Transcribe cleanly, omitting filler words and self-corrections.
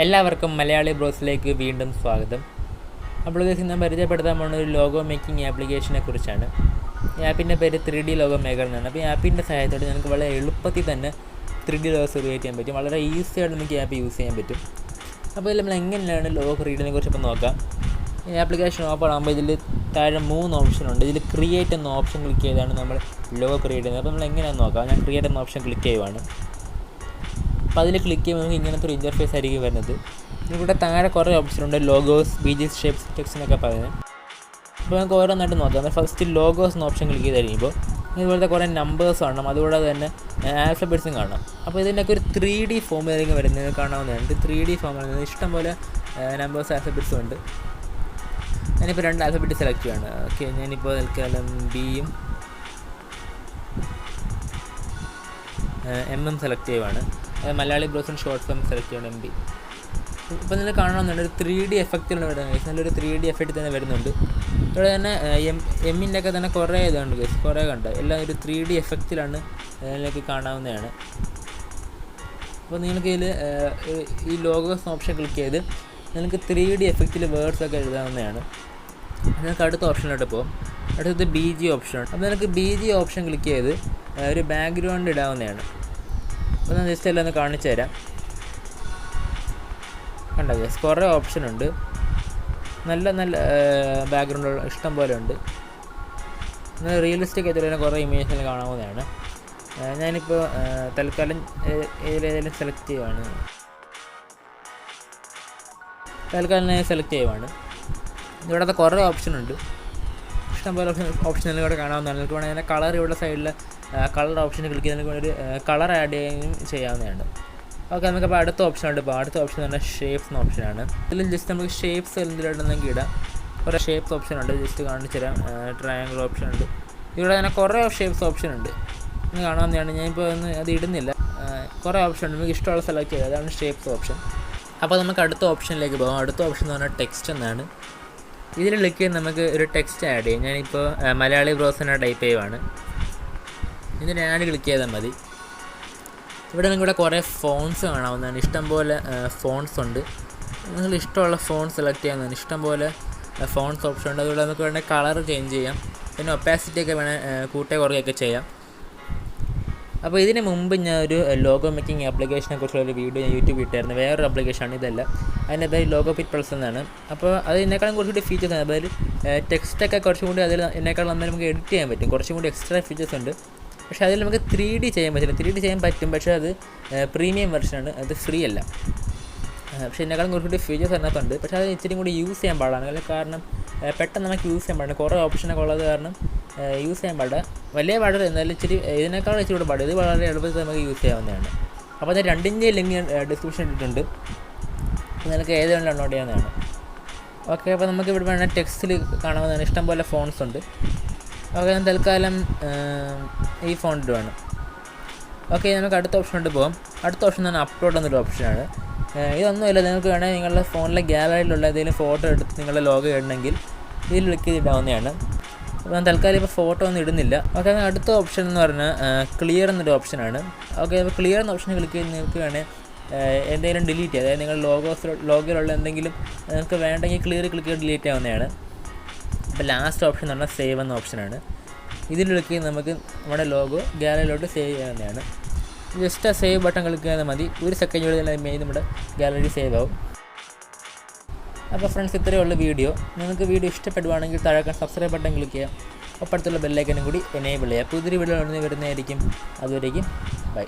എല്ലാവർക്കും മലയാളി ബ്രോസിലേക്ക് വീണ്ടും സ്വാഗതം. അപ്പോൾ ഞാൻ പരിചയപ്പെടുത്താൻ പോകുന്ന ഒരു ലോഗോ മേക്കിംഗ് ആപ്ലിക്കേഷനെ കുറിച്ചാണ്. ഈ ആപ്പിൻ്റെ പേര് 3D ലോഗോ മേക്കർ എന്നാണ്. അപ്പോൾ ഈ ആപ്പിൻ്റെ സഹായത്തോടെ നമുക്ക് വളരെ എളുപ്പത്തിൽ തന്നെ 3D ലോഗോസ് ക്രിയേറ്റ് ചെയ്യാൻ പറ്റും. വളരെ ഈസിയായിട്ട് നമുക്ക് ഈ ആപ്പ് യൂസ് ചെയ്യാൻ പറ്റും. അപ്പോൾ ഇതിൽ നമ്മൾ എങ്ങനെയാണ് ലോഗോ ക്രിയേറ്റ് ചെയ്യുന്നതിനെ കുറിച്ച് ഇപ്പോൾ നോക്കാം. ഈ ആപ്ലിക്കേഷൻ ഓപ്പൺ ആകുമ്പോൾ ഇതിൽ താഴെ 3 ഓപ്ഷനുണ്ട്. ഇതിൽ ക്രിയേറ്റ് എന്ന ഓപ്ഷൻ ക്ലിക്ക് ചെയ്താണ് നമ്മൾ ലോഗോ ക്രിയേറ്റ് ചെയ്യുന്നത്. അപ്പോൾ നമ്മൾ എങ്ങനെയാണെന്ന് നോക്കാം. ഞാൻ ക്രിയേറ്റ് എന്ന ഓപ്ഷൻ ക്ലിക്ക് ചെയ്യുവാണ്. അപ്പോൾ അതിൽ ക്ലിക്ക് ചെയ്യുമ്പോൾ നമുക്ക് ഇങ്ങനത്തെ ഒരു ഇൻ്റർഫേസ് ആയിരിക്കും വരുന്നത്. ഇവിടെ താഴെ കുറേ ഓപ്ഷനുണ്ട്. ലോഗോസ്, ബീജസ്, ഷേപ്സ്, ടെക്സ്റ്റ് എന്നൊക്കെ പറയുന്നത്. അപ്പോൾ നമുക്ക് ഓരോന്നായിട്ട് നോക്കാം. ഫസ്റ്റ് ലോഗോസ് എന്ന ഓപ്ഷൻ ക്ലിക്ക് ചെയ്ത് കഴിയുമ്പോൾ ഇതുപോലത്തെ കുറേ നമ്പേഴ്സ് കാണണം, അതുകൂടെ തന്നെ ആൽഫബറ്റ്സും കാണാം. അപ്പോൾ ഇതിൻ്റെയൊക്കെ ഒരു 3D ഫോമിലായിരിക്കും വരുന്നത്, കാണാവുന്നതാണ്. 3D ഫോമിൽ ഇഷ്ടംപോലെ നമ്പേഴ്സ്, ആൽഫബറ്റ്സും ഉണ്ട്. ഞാനിപ്പോൾ 2 ആൽഫബറ്റ് സെലക്ട് ചെയ്യുകയാണ്. ഓക്കെ, ഞാനിപ്പോൾ തൽക്കാലം ബിയും എമ്മും സെലക്ട് ചെയ്യുവാണ്. മലയാളി ബ്രോസിന് ഷോർട്ട് ഫോം സെലക്ട് ചെയ്യണം, MB. ഇപ്പോൾ നിങ്ങൾ കാണണമെന്നുണ്ട് ഒരു 3D എഫക്റ്റിലാണ് വരുന്നത്. നല്ലൊരു 3D എഫക്റ്റ് തന്നെ വരുന്നുണ്ട്. ഇവിടെ തന്നെ എമ്മിൻ്റെ ഒക്കെ തന്നെ കുറേ ഇതുണ്ട്, കുറേ കണ്ട് എല്ലാം ഒരു 3D എഫക്റ്റിലാണ് ഇതിലേക്ക് കാണാവുന്നതാണ്. അപ്പോൾ നിങ്ങൾക്ക് ഇതിൽ ഈ ലോഗോസ് ഓപ്ഷൻ ക്ലിക്ക് ചെയ്ത് നിങ്ങൾക്ക് 3D എഫക്റ്റിൽ വേർഡ്സൊക്കെ എഴുതാവുന്നതാണ്. നിങ്ങൾക്ക് അടുത്ത ഓപ്ഷനിലോട്ട് പോകും. അടുത്തത് BG ഓപ്ഷനാണ്. അപ്പോൾ നിങ്ങൾക്ക് BG ഓപ്ഷൻ ക്ലിക്ക് ചെയ്ത് ഒരു ബാക്ക്ഗ്രൗണ്ട് ഇടാവുന്നതാണ്. അപ്പോൾ ഞാൻ ജസ്റ്റ് എല്ലാം ഒന്ന് കാണിച്ചു തരാം. കണ്ടോ, കുറേ ഓപ്ഷനുണ്ട്. നല്ല നല്ല ബാക്ക്ഗ്രൗണ്ട് ഇഷ്ടം പോലെ ഉണ്ട്. നല്ല റിയലിസ്റ്റിക് ആയിട്ട് തന്നെ കുറേ ഇമേജുകൾ കാണാവുന്നതാണ്. ഞാനിപ്പോൾ തൽക്കാലം ഏതെങ്കിലും സെലക്ട് ചെയ്യുവാണ്. ഞാൻ സെലക്ട് ചെയ്യുവാണ്. ഇവിടുത്തെ കുറേ ഓപ്ഷനുണ്ട്, ഇഷ്ടംപോലെ ഓപ്ഷൻ ഇവിടെ കാണാവുന്നതാണ്. നിങ്ങൾക്ക് വേണമെങ്കിൽ അതിൻ്റെ കളർ ഇവിടെ സൈഡിൽ കളർ ഓപ്ഷൻ ക്ലിക്ക് ചെയ്ത് നിങ്ങൾക്ക് ഒരു കളർ ആഡ് ചെയ്യാനും ചെയ്യാവുന്നതാണ്. ഓക്കെ, നമുക്കപ്പോൾ അടുത്ത ഓപ്ഷനുണ്ട്. ഇപ്പോൾ അടുത്ത ഓപ്ഷൻ എന്ന് പറഞ്ഞാൽ ഷേപ്സ് എന്ന ഓപ്ഷനാണ്. ഇതിൽ ജസ്റ്റ് നമുക്ക് ഷേപ്സ് എന്തിലോട്ടെന്നെങ്കിൽ ഇടാം. കുറേ ഷേപ്സ് ഓപ്ഷനുണ്ട്, ജസ്റ്റ് കാണിച്ചു തരാം. ട്രയാങ്കിൾ ഓപ്ഷനുണ്ട്. ഇവിടെ തന്നെ കുറേ ഷേപ്സ് ഓപ്ഷനുണ്ട്, ഇന്ന് കാണാവുന്നതാണ്. ഞാനിപ്പോൾ അത് ഇടുന്നില്ല. കുറേ ഓപ്ഷൻ ഉണ്ട്, നമുക്ക് ഇഷ്ടമുള്ള സെലക്ട് ചെയ്യുക. അതാണ് ഷേപ്സ് ഓപ്ഷൻ. അപ്പോൾ നമുക്ക് അടുത്ത ഓപ്ഷനിലേക്ക് പോകാം. അടുത്ത ഓപ്ഷൻ എന്ന് പറഞ്ഞാൽ ടെക്സ്റ്റ് എന്നാണ്. ഇതിൽ ക്ലിക്ക് ചെയ്ത് നമുക്ക് ഒരു ടെക്സ്റ്റ് ആഡ് ചെയ്യും. ഞാനിപ്പോൾ മലയാളി ബ്രോസ് തന്നെ ടൈപ്പ് ചെയ്യുവാണ്. ഇതിന് ആഡ് ക്ലിക്ക് ചെയ്താൽ മതി. ഇവിടെ നിങ്ങൾക്കിവിടെ കുറേ ഫോൺസ് കാണാവുന്നതാണ്. ഇഷ്ടംപോലെ ഫോൺസ് ഉണ്ട്. നിങ്ങൾ ഇഷ്ടമുള്ള ഫോൺ സെലക്ട് ചെയ്യാവുന്നതാണ്. ഇഷ്ടംപോലെ ഫോൺസ് ഓപ്ഷൻ ഉണ്ട്. അതുകൊണ്ട് നമുക്ക് വേണമെങ്കിൽ കളർ ചേഞ്ച് ചെയ്യാം. പിന്നെ ഒപ്പാസിറ്റി ഒക്കെ വേണേൽ കൂട്ടേ കുറയൊക്കെ ചെയ്യാം. അപ്പോൾ ഇതിന് മുമ്പ് ഞാൻ ഒരു ലോഗോ മേക്കിംഗ് ആപ്ലിക്കേഷനെ കുറിച്ചുള്ളൊരു വീഡിയോ ഞാൻ യൂട്യൂബ് ഇട്ടായിരുന്നു. വേറൊരു ആപ്ലിക്കേഷനാണ്, ഇതല്ല. അതിൻ്റെ പേര് ലോഗോ പിറ്റ് പ്ലസ് എന്നാണ്. അപ്പോൾ അത് ഇതിനേക്കാളും കുറച്ചുകൂടി ഫീച്ചേഴ്സ് ആണ്. അതായത് ടെക്സ്റ്റൊക്കെ കുറച്ചും കൂടി അതിൽ ഇതിനേക്കാളും നന്നായി നമുക്ക് എഡിറ്റ് ചെയ്യാൻ പറ്റും. കുറച്ചും കൂടി എക്സ്ട്രാ ഫീച്ചേഴ്സ് ഉണ്ട്. പക്ഷേ അതിൽ നമുക്ക് 3D ചെയ്യാൻ പറ്റില്ല. 3D ചെയ്യാൻ പറ്റും, പക്ഷേ അത് പ്രീമിയം വെർഷനാണ്, അത് ഫ്രീ അല്ല. പക്ഷേ ഇതിനേക്കാളും കുറച്ചുകൂടി ഫീച്ചേഴ്സ് അതിനകത്തുണ്ട്. പക്ഷേ അത് ഇച്ചിരി കൂടി യൂസ് ചെയ്യാൻ പാടാണ്. കാരണം പെട്ടെന്ന് നമുക്ക് യൂസ് ചെയ്യാൻ പാടില്ല. കുറേ ഓപ്ഷനൊക്കെ ഉള്ളത് കാരണം യൂസ് ചെയ്യാൻ പാടില്ല. വലിയ പാടില്ല, എന്നാലും ഇതിനേക്കാളും ഇച്ചിരി കൂടെ പാടില്ല. ഇത് വളരെ എളുപ്പത്തിൽ നമുക്ക് യൂസ് ചെയ്യാവുന്നതാണ്. അപ്പോൾ അത് 2ൻ്റെ ലിങ്ക് ഞാൻ ഡിസ്ക്രിപ്ഷൻ ഇട്ടിട്ടുണ്ട്. അപ്പോൾ നിങ്ങൾക്ക് ഏതെങ്കിലും ഡൗൺലോഡ് ചെയ്യാവുന്നതാണ്. ഓക്കെ, അപ്പോൾ നമുക്ക് ഇവിടെ വേണമെങ്കിൽ ടെക്സ്റ്റിൽ കാണാവുന്നതാണ്. ഇഷ്ടംപോലെ ഫോൺസ് ഉണ്ട്. ഓക്കെ, ഞാൻ തൽക്കാലം ഈ ഫോണ്ട് വേണം. ഓക്കെ, നമുക്ക് അടുത്ത ഓപ്ഷനോട്ട് പോകാം. അടുത്ത ഓപ്ഷൻ തന്നെ അപ്ലോഡ് എന്നൊരു ഓപ്ഷനാണ്. ഇതൊന്നുമില്ല, നിങ്ങൾക്ക് വേണമെങ്കിൽ നിങ്ങളുടെ ഫോണിലെ ഗാലറിയിലുള്ള ഏതെങ്കിലും ഫോട്ടോ എടുത്ത് നിങ്ങളുടെ ലോഗോ ഇടണമെങ്കിൽ ഇതിൽ ക്ലിക്ക് ചെയ്തിടാവുന്നതാണ്. അപ്പോൾ ഞാൻ തൽക്കാലം ഇപ്പോൾ ഫോട്ടോ ഒന്നും ഇടുന്നില്ല. ഓക്കെ, അടുത്ത ഓപ്ഷൻ എന്ന് പറഞ്ഞാൽ ക്ലിയർ എന്നൊരു ഓപ്ഷനാണ്. ഓക്കെ, അപ്പോൾ ക്ലിയർ എന്ന ഓപ്ഷൻ ക്ലിക്ക് ചെയ്ത് നിങ്ങൾക്ക് വേണേൽ എന്തെങ്കിലും ഡിലീറ്റ് ചെയ്യാം. അതായത് നിങ്ങൾ ലോഗോയിലുള്ള എന്തെങ്കിലും നിങ്ങൾക്ക് വേണ്ടെങ്കിൽ ക്ലിയർ ക്ലിക്ക് ചെയ്ത് ഡിലീറ്റ് ആവുന്നതാണ്. അപ്പോൾ ലാസ്റ്റ് ഓപ്ഷൻ എന്ന് പറഞ്ഞാൽ സേവ് എന്ന ഓപ്ഷനാണ്. ഇതിൽ ക്ലിക്ക് ചെയ്ത് നമുക്ക് നമ്മുടെ ലോഗോ ഗാലറിയിലോട്ട് സേവ് ചെയ്യാവുന്നതാണ്. ജസ്റ്റ് ആ സേവ് ബട്ടൺ ക്ലിക്ക് ചെയ്താൽ മതി. 1 സെക്കൻഡ് തന്നെ നമ്മുടെ ഗാലറി സേവ് ആവും. അപ്പോൾ ഫ്രണ്ട്സ്, ഇത്രയേ ഉള്ള വീഡിയോ. നിങ്ങൾക്ക് വീഡിയോ ഇഷ്ടപ്പെടുവാണെങ്കിൽ താഴെ സബ്സ്ക്രൈബ് ബട്ടൺ ക്ലിക്ക് ചെയ്യാം. അപ്പുറത്തുള്ള ബെല്ലൈക്കനും കൂടി എനേബിൾ ചെയ്യുക. പുതിയൊരു വീഡിയോ വരുന്നതായിരിക്കും. അതുവരേക്കും ബൈ.